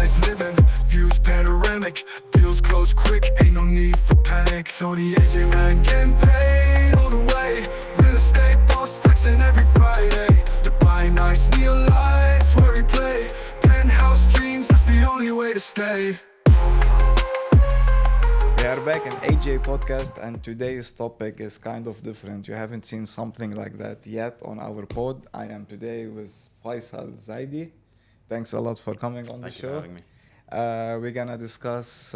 nice living, views panoramic, deals close quick, ain't no need for panic. So the AJ man getting paid all the way. Real estate boss flexing every Friday. Dubai nice, neon lights where we play. Penthouse dreams, that's the only way to stay. We are back in AJ podcast, and today's topic is kind of different. You haven't seen something like that yet on our pod. I am today with Faisal Zaidi. Thanks a lot for coming on the show. Thank you for having me. We're gonna discuss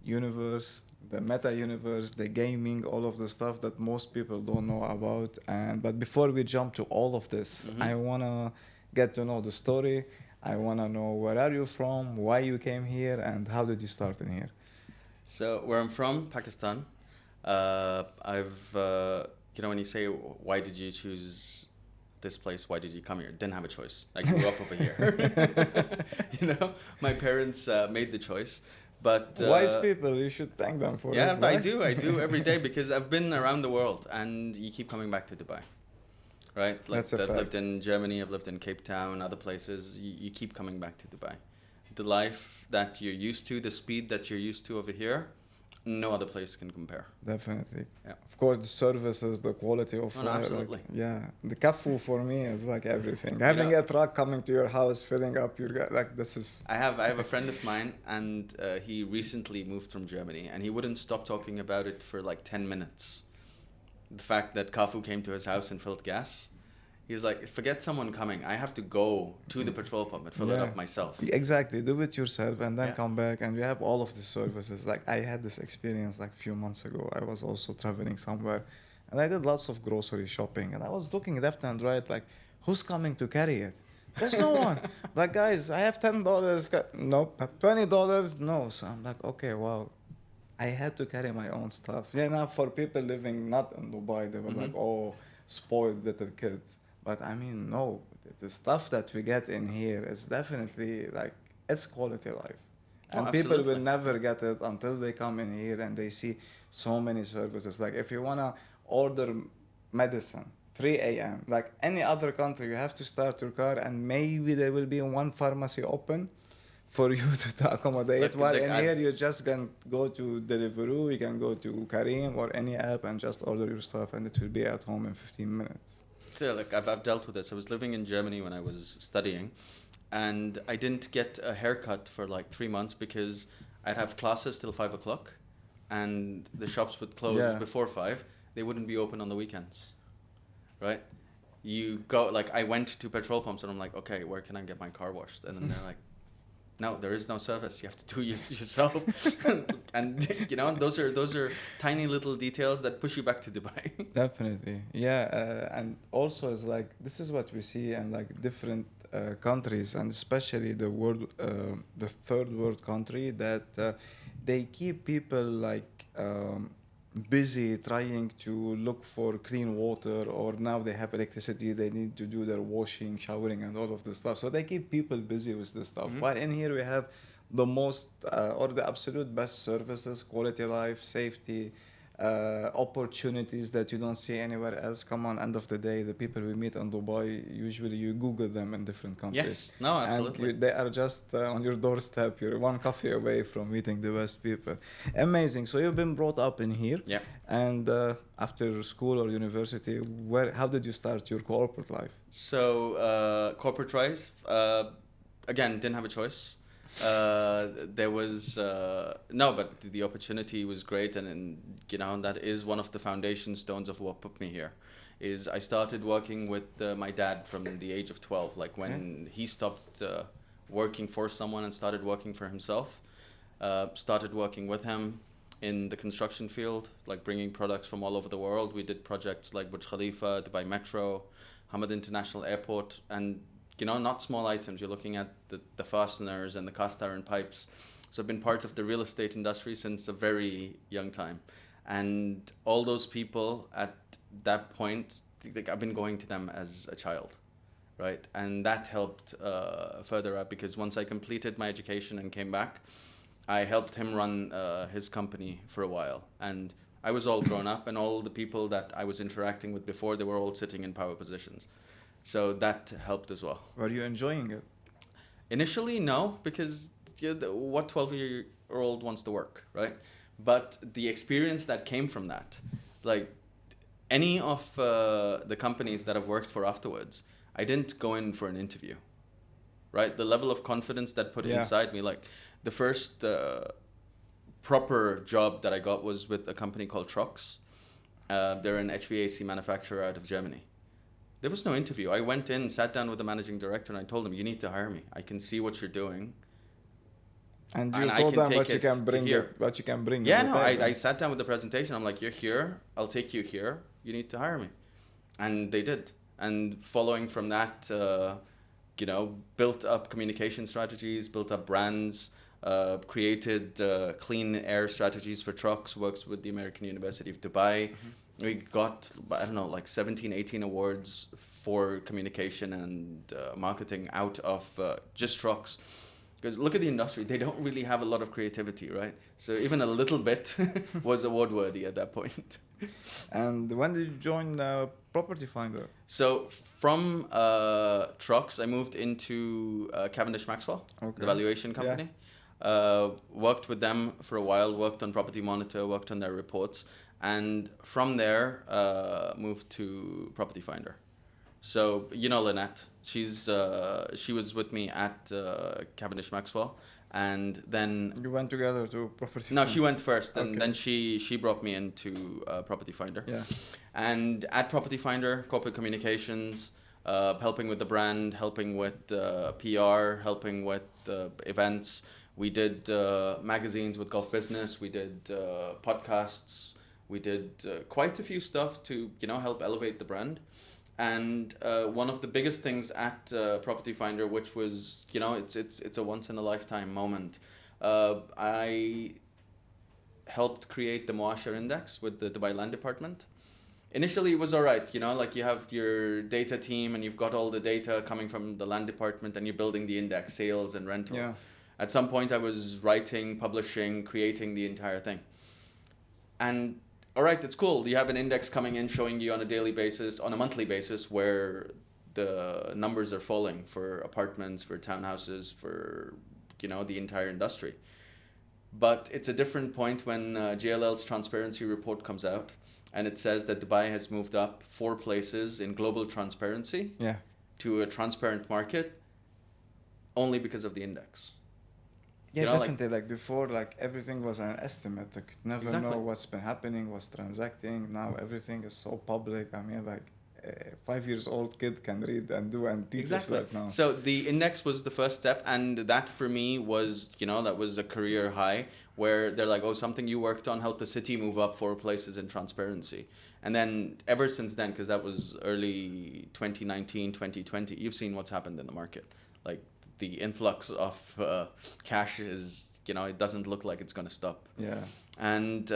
universe, the meta universe, the gaming, all of the stuff that most people don't know about. But before we jump to all of this, I wanna get to know the story. I wanna know where are you from, why you came here, and how did you start in here? So where I'm from, Pakistan, when you say, why did you choose this place? Why did you come here? Didn't have a choice. I grew up over here. My parents made the choice. But wise people, you should thank them for it. Yeah, Right? I do every day because I've been around the world and you keep coming back to Dubai. Right? That's a I've fact. lived in Germany, I've lived in Cape Town, other places. You keep coming back to Dubai. The life that you're used to, the speed that you're used to over here, no other place can compare. Definitely. Yeah. Of course, the services, the quality of No, absolutely. The kafu for me is like everything. Having a truck coming to your house, filling up your this is. I have a friend of mine, and he recently moved from Germany, and he wouldn't stop talking about it for like 10 minutes. The fact that Kafu came to his house and filled gas. He was like, forget someone coming. I have to go to the petrol pump and fill it up myself. Exactly. Do it yourself and then Yeah. come back, and we have all of the services. Like I had this experience like a few months ago. I was also traveling somewhere, and I did lots of grocery shopping, and I was looking left and right like, who's coming to carry it? There's no one. Like, guys, I have $10. Nope. $20? No. So I'm like, okay, wow. I had to carry my own stuff. Yeah, now for people living not in Dubai, they were like, oh, spoiled little kids. But I mean, no, the stuff that we get in here is definitely like, it's quality life. And people will never get it until they come in here and they see so many services. Like if you want to order medicine, 3 a.m., like any other country, you have to start your car and maybe there will be one pharmacy open for you to accommodate. While in here, you just can go to Deliveroo, you can go to Careem or any app and just order your stuff and it will be at home in 15 minutes. Yeah, like I've dealt with this. I was living in Germany when I was studying, and I didn't get a haircut for like 3 months because I'd have classes till 5 o'clock, and the shops would close before 5. They wouldn't be open on the weekends, right? You go, like I went to petrol pumps and I'm like, okay, where can I get my car washed? And then they're like, no, there is no service. You have to do it yourself. And those are tiny little details that push you back to Dubai. Definitely, yeah. And also, it's like this is what we see in like different countries, and especially the third world country, that they keep people like busy trying to look for clean water, or now they have electricity, they need to do their washing, showering, and all of this stuff. So they keep people busy with this stuff. While in here we have the most or the absolute best services, quality life, safety, opportunities that you don't see anywhere else. Come on, end of the day, the people we meet in Dubai, usually you Google them in different countries. Yes, no, absolutely. And they are just on your doorstep. You're one coffee away from meeting the best people. Amazing. So you've been brought up in here. Yeah. And after school or university, how did you start your corporate life? So corporate life, again, didn't have a choice. There was but the opportunity was great, and that is one of the foundation stones of what put me here. Is I started working with my dad from the age of 12, like when he stopped working for someone and started working for himself. Started working with him in the construction field, like bringing products from all over the world. We did projects like Burj Khalifa, Dubai Metro, Hamad International Airport, and not small items. You're looking at the fasteners and the cast iron pipes. So I've been part of the real estate industry since a very young time. And all those people at that point, I've been going to them as a child, right? And that helped further up, because once I completed my education and came back, I helped him run his company for a while. And I was all grown up, and all the people that I was interacting with before, they were all sitting in power positions. So that helped as well. Were you enjoying it? Initially, no, because what 12-year-old wants to work, right? But the experience that came from that, like any of the companies that I've worked for afterwards, I didn't go in for an interview, right? The level of confidence that put inside me, like the first proper job that I got was with a company called Trucks. They're an HVAC manufacturer out of Germany. There was no interview. I went in, sat down with the managing director, and I told him, you need to hire me. I can see what you're doing. And you And I told can them take what you it can to bring. here. What you can bring. Yeah, on the no, table. I sat down with the presentation. I'm like, you're here. I'll take you here. You need to hire me. And they did. And following from that, built up communication strategies, built up brands, created clean air strategies for trucks, works with the American University of Dubai. Mm-hmm. We got, I don't know, like 17, 18 awards for communication and marketing out of just trucks. Because look at the industry, they don't really have a lot of creativity, right? So even a little bit was award worthy at that point. And when did you join Property Finder? So from trucks, I moved into Cavendish Maxwell, the valuation company. Yeah. Worked with them for a while, worked on Property Monitor, worked on their reports. And from there, moved to Property Finder. So, Lynette, she was with me at Cavendish Maxwell, and then... You went together to Property Finder? No, she went first, and then she brought me into Property Finder. Yeah. And at Property Finder, corporate communications, helping with the brand, helping with PR, helping with events. We did magazines with Golf Business, we did podcasts, we did quite a few stuff to, help elevate the brand. And one of the biggest things at Property Finder, which was, it's a once in a lifetime moment. I helped create the Moasher Index with the Dubai Land Department. Initially, it was all right, like you have your data team and you've got all the data coming from the land department and you're building the index, sales and rental. Yeah. At some point, I was writing, publishing, creating the entire thing. And all right, it's cool. You have an index coming in showing you on a daily basis, on a monthly basis, where the numbers are falling for apartments, for townhouses, for, the entire industry. But it's a different point when JLL's transparency report comes out and it says that Dubai has moved up 4 places in global transparency to a transparent market only because of the index. Yeah, definitely. Like before, everything was an estimate. Like never know what's been happening, what's transacting. Now everything is so public. I mean, a 5-year-old kid can read and do and teach us that now. So the index was the first step, and that for me was, that was a career high where they're like, oh, something you worked on helped the city move up 4 places in transparency. And then ever since then, because that was early 2019, 2020, you've seen what's happened in the market. Like, the influx of cash is, it doesn't look like it's going to stop. Yeah. And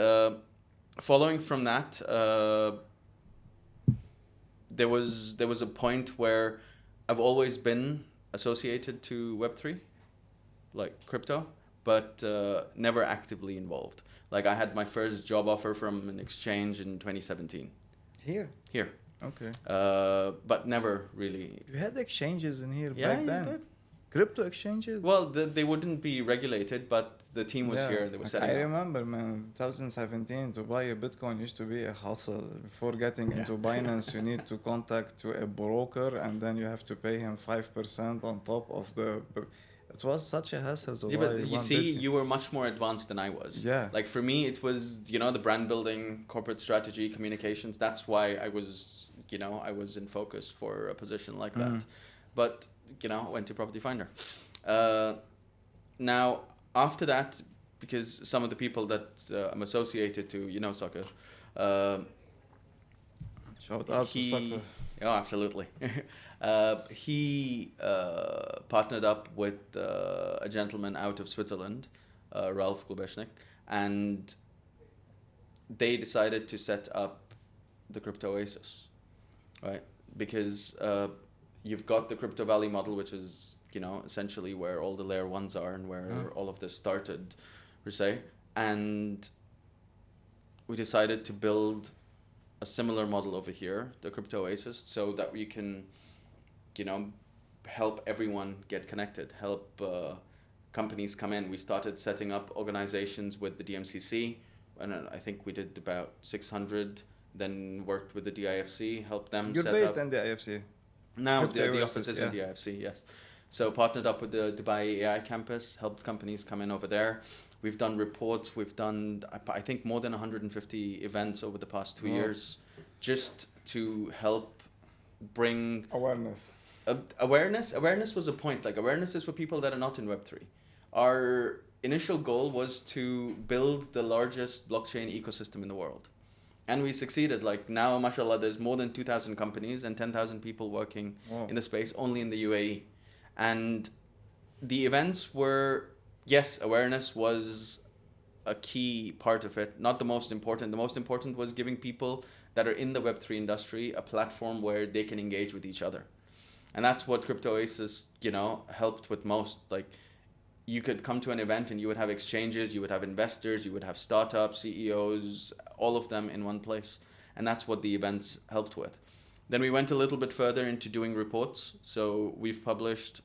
following from that, there was a point where I've always been associated to Web3, like crypto, but never actively involved. Like I had my first job offer from an exchange in 2017. Here? Here. Okay. But never really. You had exchanges in here back then? Yeah, crypto exchanges? Well, they wouldn't be regulated, but the team was here. They were setting up. I remember, man, 2017, to buy a Bitcoin used to be a hustle. Before getting into Binance, you need to contact to a broker, and then you have to pay him 5% on top of the... It was such a hassle to buy but you see, Bitcoin. You were much more advanced than I was. Yeah. Like for me, it was, the brand building, corporate strategy, communications. That's why I was, I was in focus for a position like that. But, went to Property Finder. Now, after that, because some of the people that I'm associated to, soccer. Shout out to soccer. Oh, absolutely. He partnered up with a gentleman out of Switzerland, Ralph Glubeshnik, and they decided to set up the Crypto Oasis, right? Because you've got the Crypto Valley model, which is, essentially where all the layer 1s are and where all of this started, per se. And we decided to build a similar model over here, the Crypto Oasis, so that we can, help everyone get connected, help companies come in. We started setting up organizations with the DMCC, and I think we did about 600. Then worked with the DIFC, helped them You're set based up. in the IFC. Now Crypto the Oasis, office is yeah. in the IFC, yes. So partnered up with the Dubai AI campus, helped companies come in over there. We've done reports. We've done, I think, more than 150 events over the past 2 Wow. years, just to help bring Awareness. awareness. Awareness was a point. Like, awareness is for people that are not in Web3. Our initial goal was to build the largest blockchain ecosystem in the world. And we succeeded. Like, now, mashallah, there's more than 2,000 companies and 10,000 people working Wow. in the space only in the UAE. And the events were, yes, awareness was a key part of it, not the most important. The most important was giving people that are in the Web3 industry a platform where they can engage with each other. And that's what Crypto Oasis, helped with most. Like, you could come to an event and you would have exchanges, you would have investors, you would have startups, CEOs, all of them in one place. And that's what the events helped with. Then we went a little bit further into doing reports. So we've published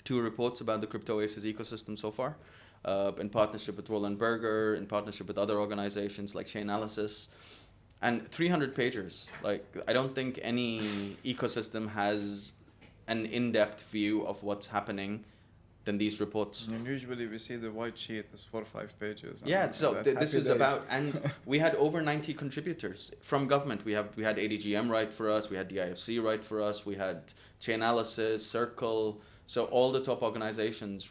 2 reports about the Crypto Oasis ecosystem so far, in partnership with Roland Berger, in partnership with other organizations like Chainalysis, and 300 pagers. Like, I don't think any ecosystem has an in-depth view of what's happening than these reports. And usually we see the white sheet is 4 or 5 pages. Yeah, and so that's this happy was days. about, and we had over 90 contributors from government. We had ADGM write for us, we had DIFC write for us, we had Chainalysis, Circle, so all the top organizations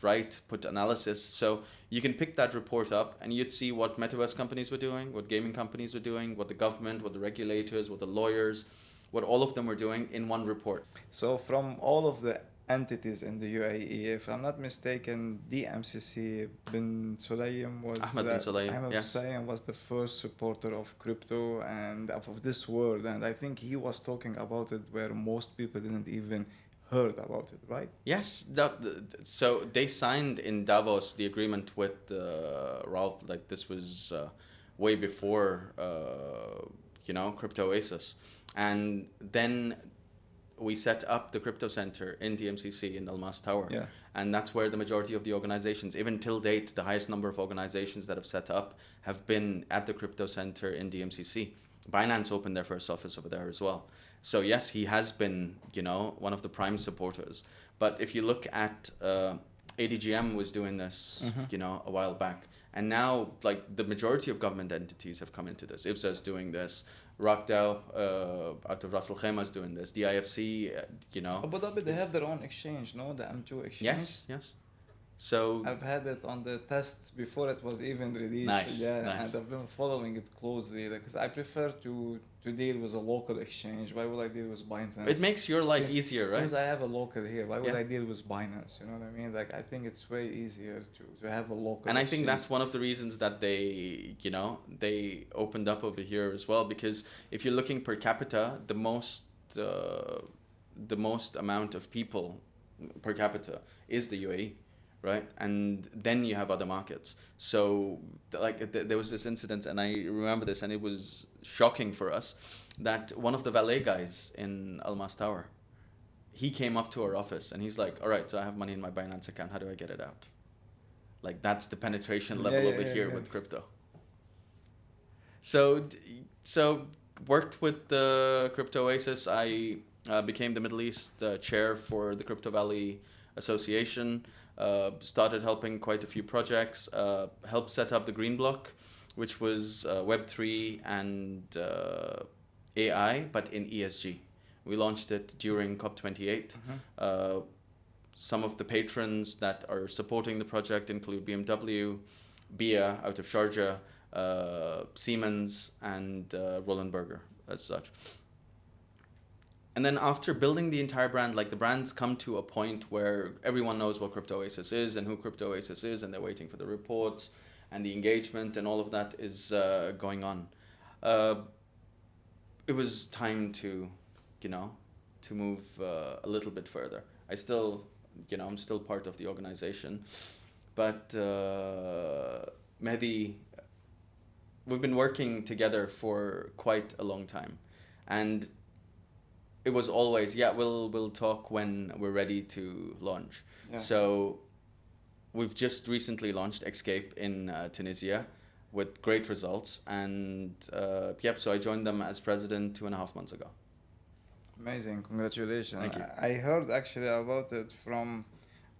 put analysis. So you can pick that report up and you'd see what metaverse companies were doing, what gaming companies were doing, what the government, what the regulators, what the lawyers, what all of them were doing in one report. So from all of the entities in the UAE, if I'm not mistaken, the MCC bin Sulayem was Ahmed bin Sulayem, Ahmed yes. bin Sulayem was the first supporter of crypto and of this world, and I think he was talking about it where most people didn't even heard about it, right? Yes, so they signed in Davos the agreement with Ralph. Like, this was way before Crypto Oasis, and then we set up the Crypto Center in DMCC in Almas Tower. Yeah. And that's where the majority of the organizations, even till date, the highest number of organizations that have set up have been at the Crypto Center in DMCC. Binance opened their first office over there as well. So yes, he has been, one of the prime supporters. But if you look at ADGM was doing this, a while back. And now, like, the majority of government entities have come into this. IBSA is doing this. Rockdao out of Ras Al Khaimah is doing this. DIFC, Abu Dhabi, they have their own exchange, no? The M2 exchange. Yes. So I've had it on the tests before it was even released. Nice, Yeah, nice. and I've been following it closely because I prefer to deal with a local exchange. Why would I deal with Binance? it makes your life Since- easier, right? Since I have a local here, why would Yeah. I deal with Binance? You know what I mean? Like, I think it's way easier to have a local And I think exchange. that's one of the reasons that they opened up over here as well, because if you're looking per capita, the most amount of people per capita is the UAE, right? And then you have other markets. So there was this incident, and I remember this, and it was shocking for us, that one of the valet guys in Almas Tower, he came up to our office and he's like, all right, so I have money in my Binance account, how do I get it out? Like, that's the penetration level over here with crypto. So worked with the Crypto Oasis. I became the Middle East chair for the Crypto Valley Association. Started helping quite a few projects. Helped set up the Green Block, which was Web3 and AI, but in ESG. We launched it during COP28. Some of the patrons that are supporting the project include BMW, BIA out of Sharjah, Siemens, and Roland Berger as such. And then after building the entire brand, like, the brand's come to a point where everyone knows what Crypto Oasis is and who Crypto Oasis is, and they're waiting for the reports and the engagement, and all of that is going on. It was time to move a little bit further. I'm still part of the organization, but Mehdi, we've been working together for quite a long time, and it was always, yeah, we'll talk when we're ready to launch. Yeah. So we've just recently launched Escape in Tunisia with great results, and yep. So I joined them as president 2.5 months ago. Amazing, congratulations. Thank you. I heard actually about it from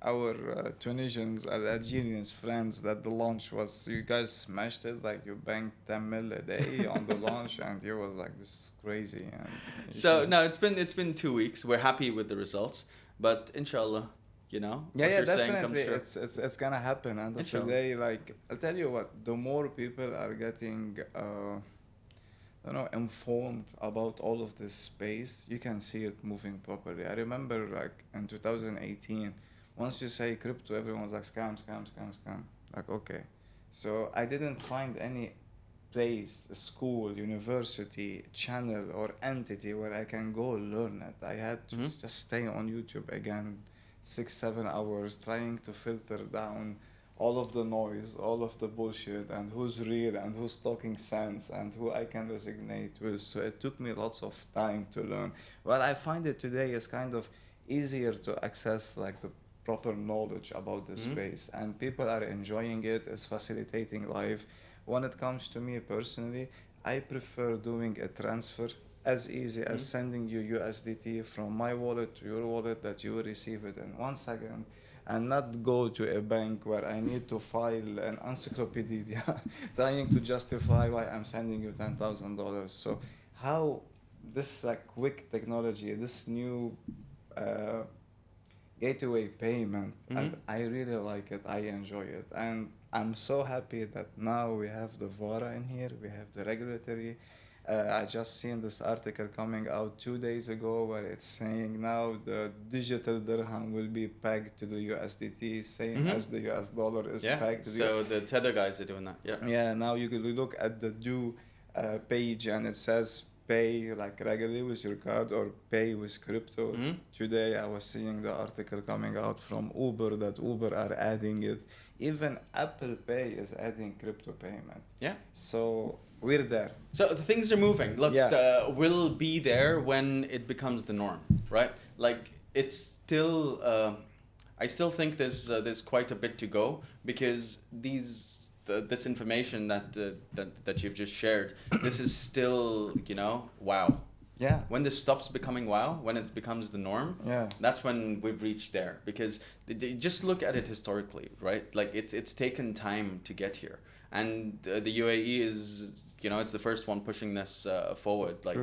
our Tunisians and Algerians friends that the launch was, you guys smashed it, like you banked 10 mil a day on the launch, and you was like, this is crazy. And So no, it's been 2 weeks. We're happy with the results, but inshallah, you know, yeah, what yeah, you're saying comes definitely. true. It's gonna happen. End of the Inshallah. day, like I'll tell you what, the more people are getting, informed about all of this space, you can see it moving properly. I remember like in 2018, once you say crypto, everyone's like scam, scam, scam, scam. Like okay, so I didn't find any place, school, university, channel, or entity where I can go learn it. I had to just stay on YouTube again, 6-7 hours, trying to filter down all of the noise, all of the bullshit, and who's real and who's talking sense and who I can resonate with. So it took me lots of time to learn. Well, I find it today is kind of easier to access like the proper knowledge about the space, and people are enjoying it. It's facilitating life. When it comes to me personally, I prefer doing a transfer as easy as sending you USDT from my wallet to your wallet, that you will receive it in 1 second, and not go to a bank where I need to file an encyclopedia trying to justify why I'm sending you $10,000. So how this like quick technology, this new gateway payment, and I really like it, I enjoy it, and I'm so happy that now we have the VARA in here, we have the regulatory. I just seen this article coming out 2 days ago where it's saying now the digital dirham will be pegged to the USDT, same as the US dollar is pegged to the So the Tether guys are doing that. Yeah. Yeah, now you can look at the due page and it says pay like regularly with your card or pay with crypto. Today I was seeing the article coming out from Uber that Uber are adding it. Even Apple Pay is adding crypto payment. Yeah. So we're there. So the things are moving. Look, we'll be there when it becomes the norm, right? Like it's still, I still think there's quite a bit to go, because this information that you've just shared, this is still, wow. Yeah. When this stops becoming wow, when it becomes the norm, that's when we've reached there. Because just look at it historically, right? Like it's taken time to get here, and the UAE is, it's the first one pushing this forward. Like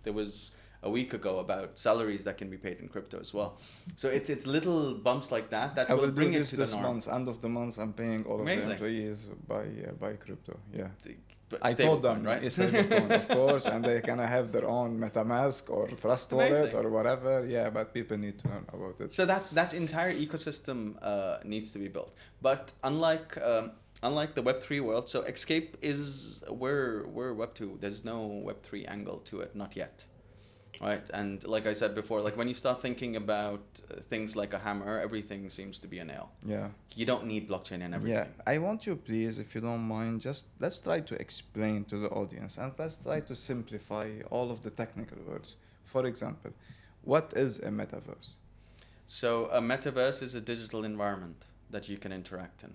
there was a week ago about salaries that can be paid in crypto as well. So it's little bumps like that I will bring do it to this the norm. month, end of the month, I'm paying all Amazing. of the employees by crypto. Yeah. But I told them, stablecoin, right? it's stablecoin, of course, and they can have their own MetaMask or Trust Wallet or whatever. Yeah, but people need to learn about it. So that entire ecosystem needs to be built. But unlike the Web3 world, so Escape is we're Web2. There's no Web3 angle to it, not yet. Right, and like I said before, like when you start thinking about things like a hammer, everything seems to be a nail. Yeah. You don't need blockchain in everything. Yeah, I want you, please, if you don't mind, just let's try to explain to the audience and let's try to simplify all of the technical words. For example, what is a metaverse? So a metaverse is a digital environment that you can interact in.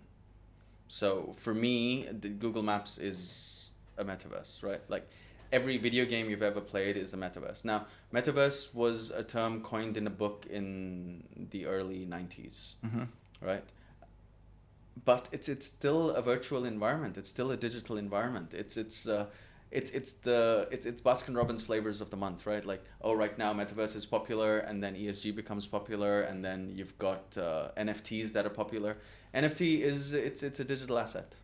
So for me, the Google Maps is a metaverse, right? Like every video game you've ever played is a metaverse. Now, metaverse was a term coined in a book in the early 90s, right? But it's still a virtual environment. It's still a digital environment. It's Baskin Robbins flavors of the month, right? Like, oh, right now metaverse is popular, and then ESG becomes popular, and then you've got NFTs that are popular. NFT it's a digital asset.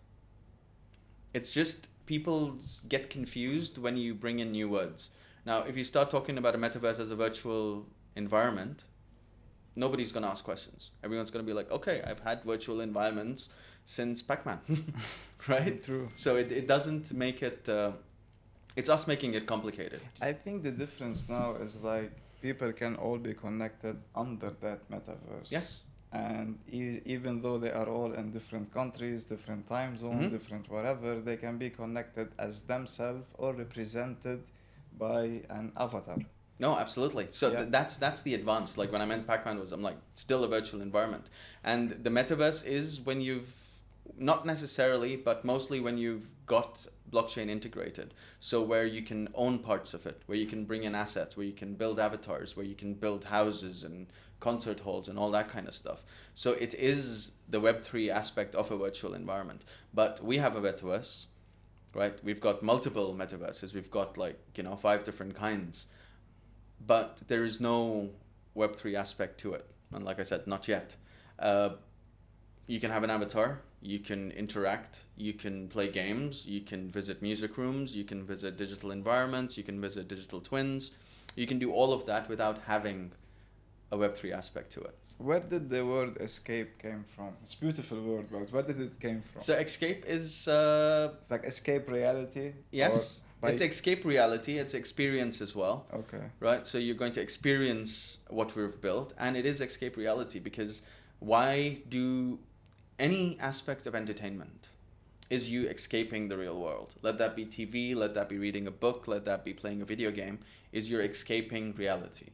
It's just people get confused when you bring in new words. Now, if you start talking about a metaverse as a virtual environment, nobody's going to ask questions. Everyone's going to be like, okay, I've had virtual environments since Pac-Man, right? True. So it doesn't make it, it's us making it complicated. I think the difference now is like people can all be connected under that metaverse. Yes. And even though they are all in different countries, different time zone, different whatever, they can be connected as themselves or represented by an avatar. No, absolutely. So Yeah. that's the advance. Like when I meant Pac-Man was, I'm like, still a virtual environment. And the metaverse is when you've, not necessarily, but mostly when you've got blockchain integrated. So where you can own parts of it, where you can bring in assets, where you can build avatars, where you can build houses and concert halls and all that kind of stuff. So it is the Web3 aspect of a virtual environment. But we have a metaverse, right? We've got multiple metaverses. We've got like, 5 different kinds. But there is no Web3 aspect to it. And like I said, not yet. You can have an avatar, you can interact, you can play games, you can visit music rooms, you can visit digital environments, you can visit digital twins. You can do all of that without having a Web3 aspect to it. Where did the word escape came from? It's a beautiful word, but where did it came from? So escape is... It's like escape reality? yes, or it's escape reality, it's experience as well. Okay. Right? So you're going to experience what we've built, and it is escape reality, because why do any aspect of entertainment is you escaping the real world? Let that be TV, let that be reading a book, let that be playing a video game, is you're escaping reality.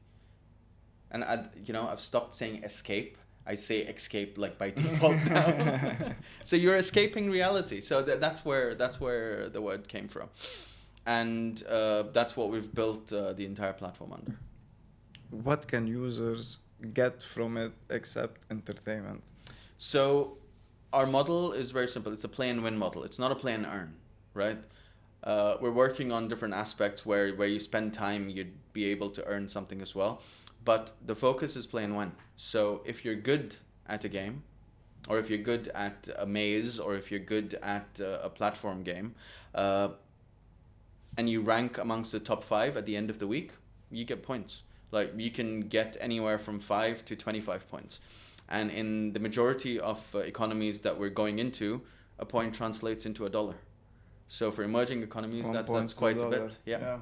And I've stopped saying escape. I say escape like by default now. So you're escaping reality. So that's where the word came from. And that's what we've built the entire platform under. What can users get from it except entertainment? So our model is very simple. It's a play and win model. It's not a play and earn, right? We're working on different aspects where you spend time, you'd be able to earn something as well. But the focus is play and win. So if you're good at a game, or if you're good at a maze, or if you're good at a platform game, and you rank amongst the top 5 at the end of the week, you get points. Like you can get anywhere from 5 to 25 points. And in the majority of economies that we're going into, a point translates into $1. So for emerging economies, that's quite a bit. Yeah.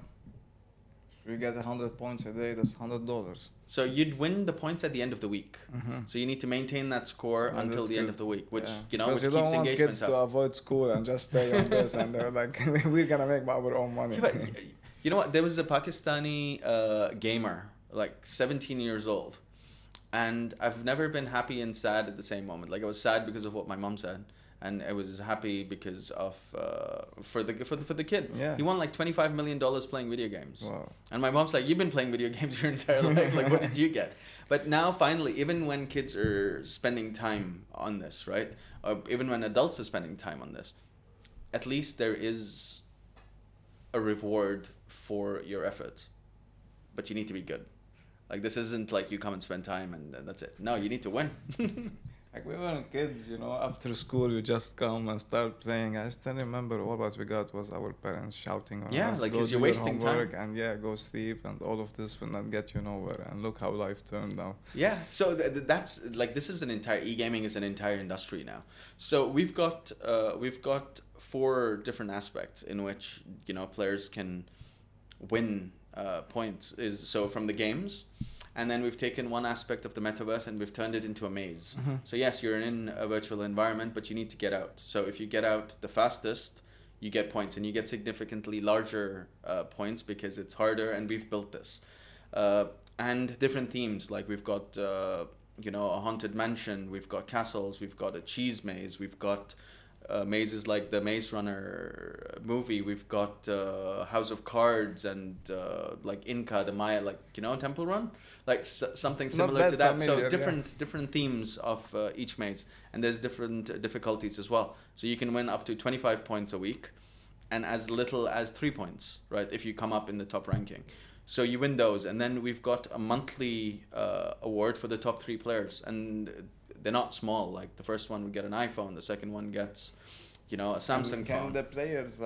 If you get 100 points a day, that's $100. So you'd win the points at the end of the week. Mm-hmm. So you need to maintain that score until the end of the week, which because which you keeps don't want engagement kids up. to avoid school and just stay on this, and they're like, we're gonna make our own money. Yeah, but you know what? There was a Pakistani gamer, like 17 years old, and I've never been happy and sad at the same moment. Like I was sad because of what my mom said, and I was happy because of for the kid. Yeah. He won like $25 million playing video games. Wow. And my mom's like, you've been playing video games your entire life. Like, what did you get? But now, finally, even when kids are spending time on this, right? Or even when adults are spending time on this, at least there is a reward for your efforts. But you need to be good. Like, this isn't like you come and spend time and that's it. No, you need to win. Like we were kids, after school you just come and start playing. I still remember all what we got was our parents shouting on us. Like go because do you're your wasting homework time. And go sleep, and all of this will not get you nowhere. And look how life turned now. Yeah, so that's like this is an entire e-gaming is an entire industry now. So we've got 4 different aspects in which players can win points. So from the games. And then we've taken one aspect of the metaverse and we've turned it into a maze. Mm-hmm. So yes, you're in a virtual environment, but you need to get out. So if you get out the fastest, you get points, and you get significantly larger points because it's harder, and we've built this. And different themes, like we've got a haunted mansion, we've got castles, we've got a cheese maze, we've got mazes like the Maze Runner movie, we've got House of Cards, and like Inca, the Maya, Temple Run, like something similar to that. Familiar, so different themes of each maze, and there's different difficulties as well. So you can win up to 25 points a week, and as little as 3 points, right? If you come up in the top ranking. So you win those, and then we've got a monthly award for the top 3 players, and they're not small. Like the first one would get an iPhone, the second one gets, a Samsung phone. Can the players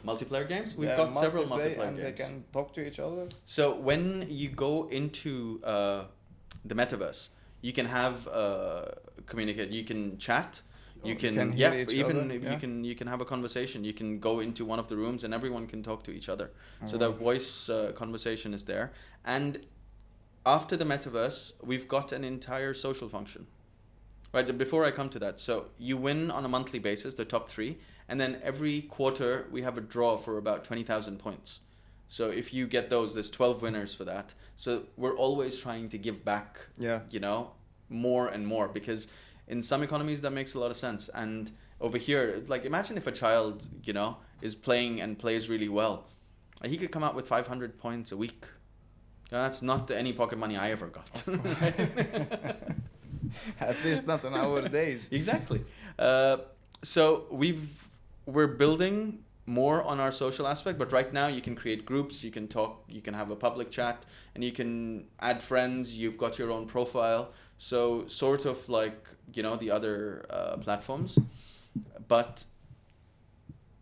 multiplayer games? We've got several multiplayer and games. They can talk to each other. So when you go into the metaverse, you can have communicate. You can chat. You can you can have a conversation. You can go into one of the rooms and everyone can talk to each other. So the voice conversation is there. And after the metaverse, we've got an entire social function. Right, before I come to that, so you win on a monthly basis, the top 3, and then every quarter we have a draw for about 20,000 points. So if you get those, there's 12 winners for that. So we're always trying to give back, Yeah. you know, more and more, because in some economies that makes a lot of sense. And over here, like imagine if a child, you know, is playing and plays really well. He could come out with 500 points a week. You know, that's not any pocket money I ever got. At least not in our days. Exactly. So we're building more on our social aspect, but right now you can create groups, you can talk, you can have a public chat, and you can add friends. You've got your own profile, so sort of like, you know, the other platforms, but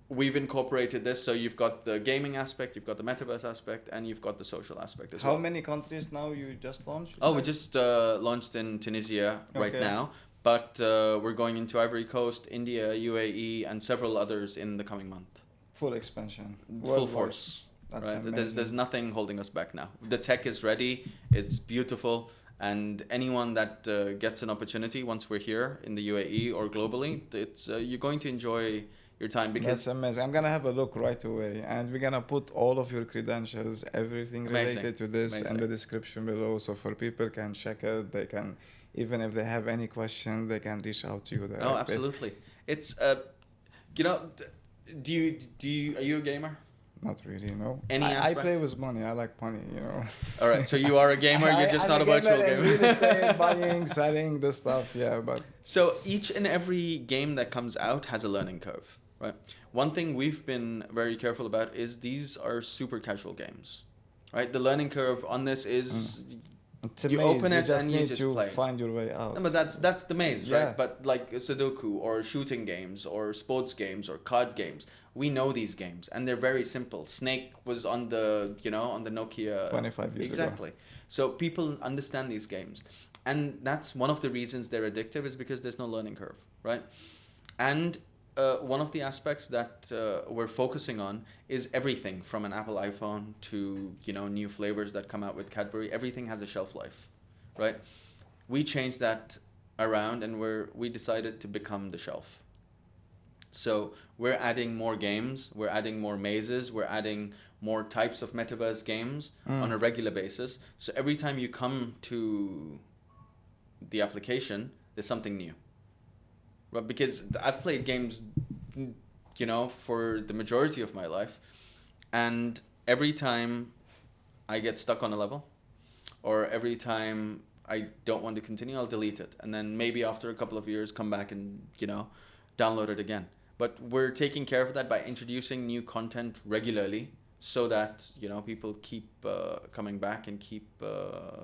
we've incorporated this. So you've got the gaming aspect, you've got the metaverse aspect, and you've got the social aspect as well. How many countries now you just launched? Oh, we just launched in Tunisia right Okay. now, but we're going into Ivory Coast, India, UAE, and several others in the coming month. Full expansion. Full Worldwide. force. That's Right. amazing. There's nothing holding us back now. The tech is ready. It's beautiful, and anyone that gets an opportunity once we're here in the UAE or globally, it's you're going to enjoy your time, because That's amazing. I'm gonna have a look right away, and we're gonna put all of your credentials, everything Amazing. related to this, in the Amazing. description below, so for people can check it. They can, even if they have any question, they can reach out to you there. oh, absolutely. It's you know, do you are you a gamer? Not really, no. Any I aspect? play with money. I like money, you know. All right, so you are a gamer. You're just I'm not a virtual in gamer. Real estate, buying, selling the stuff, yeah, but So each and every game that comes out has a learning curve, right? One thing we've been very careful about is these are super casual games, right? The learning curve on this is it's a You maze. open it just and you need just to play. find your way out. no, but that's the maze, Yeah. right? But like Sudoku or shooting games or sports games or card games, we know these games and they're very simple. Snake was on the, you know, on the Nokia 25 years ago. exactly. So people understand these games, and that's one of the reasons they're addictive, is because there's no learning curve, right? And one of the aspects that we're focusing on is everything from an Apple iPhone to, you know, new flavors that come out with Cadbury. Everything has a shelf life, right? We changed that around, and we decided to become the shelf. So we're adding more games, we're adding more mazes, we're adding more types of metaverse games on a regular basis. So every time you come to the application, there's something new. Well, because I've played games, you know, for the majority of my life, and every time I get stuck on a level, or every time I don't want to continue, I'll delete it, and then maybe after a couple of years come back and, you know, download it again. But we're taking care of that by introducing new content regularly, so that, you know, people keep coming back and keep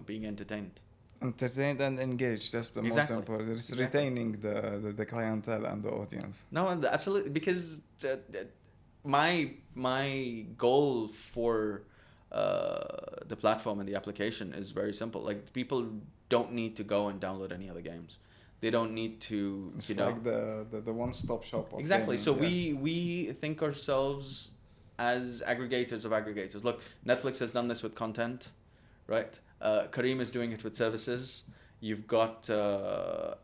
being entertained. Entertained and engaged. That's the Exactly. most important. It's Exactly. retaining the clientele and the audience. No, and absolutely, because my goal for the platform and the application is very simple. Like, people don't need to go and download any other games. They don't need to, It's you know. like the one-stop shop of Exactly. gaming, So yeah. we think ourselves as aggregators of aggregators. Look, Netflix has done this with content, right? Kareem is doing it with services. You've got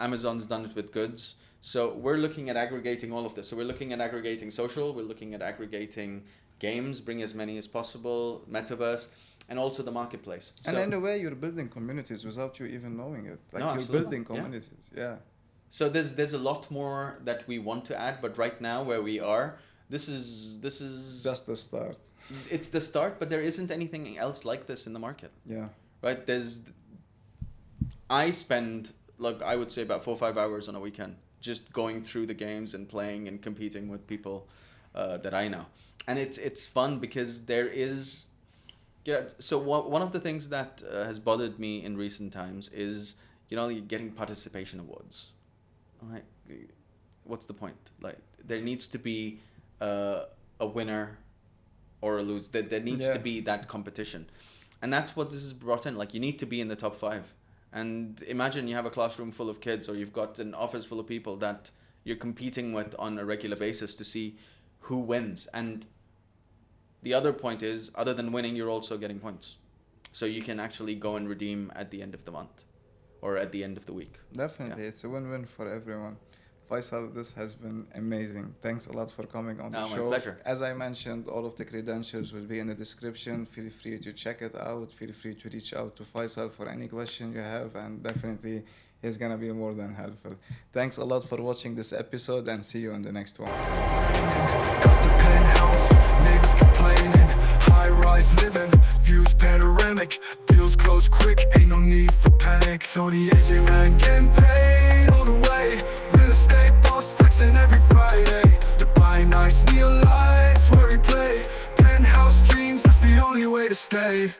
Amazon's done it with goods. So we're looking at aggregating all of this. So we're looking at aggregating social. We're looking at aggregating games, bring as many as possible, metaverse, and also the marketplace. And So- in a way, you're building communities without you even knowing it. Like No, you're absolutely. building Yeah. communities. Yeah. So there's a lot more that we want to add, but right now where we are, this is Just the start. it's the start, but there isn't anything else like this in the market, Yeah. right? I spend, like, I would say about 4 or 5 hours on a weekend just going through the games and playing and competing with people that I know, and it's fun because there is. Yeah, so one of the things that has bothered me in recent times is, you know, getting participation awards. Like, what's the point? Like, there needs to be a winner or a lose. There needs to Yeah. be that competition, and that's what this has brought in. Like, you need to be in the top 5. And imagine you have a classroom full of kids, or you've got an office full of people that you're competing with on a regular basis to see who wins. And the other point is, other than winning, you're also getting points. So you can actually go and redeem at the end of the month or at the end of the week. Definitely. Yeah. It's a win-win for everyone. Faisal, this has been amazing. Thanks a lot for coming on the No, my show. pleasure. As I mentioned, all of the credentials will be in the description. Feel free to check it out. Feel free to reach out to Faisal for any question you have, and definitely he's gonna be more than helpful. Thanks a lot for watching this episode, and see you in the next one. Got the penthouse, neighbors complaining, high-rise living, views panoramic, deals close quick, ain't no need for panic. So the AJ man getting paid all the way, real estate boss flexing every Friday. The buy nice neon lights where he play, penthouse dreams, that's the only way to stay.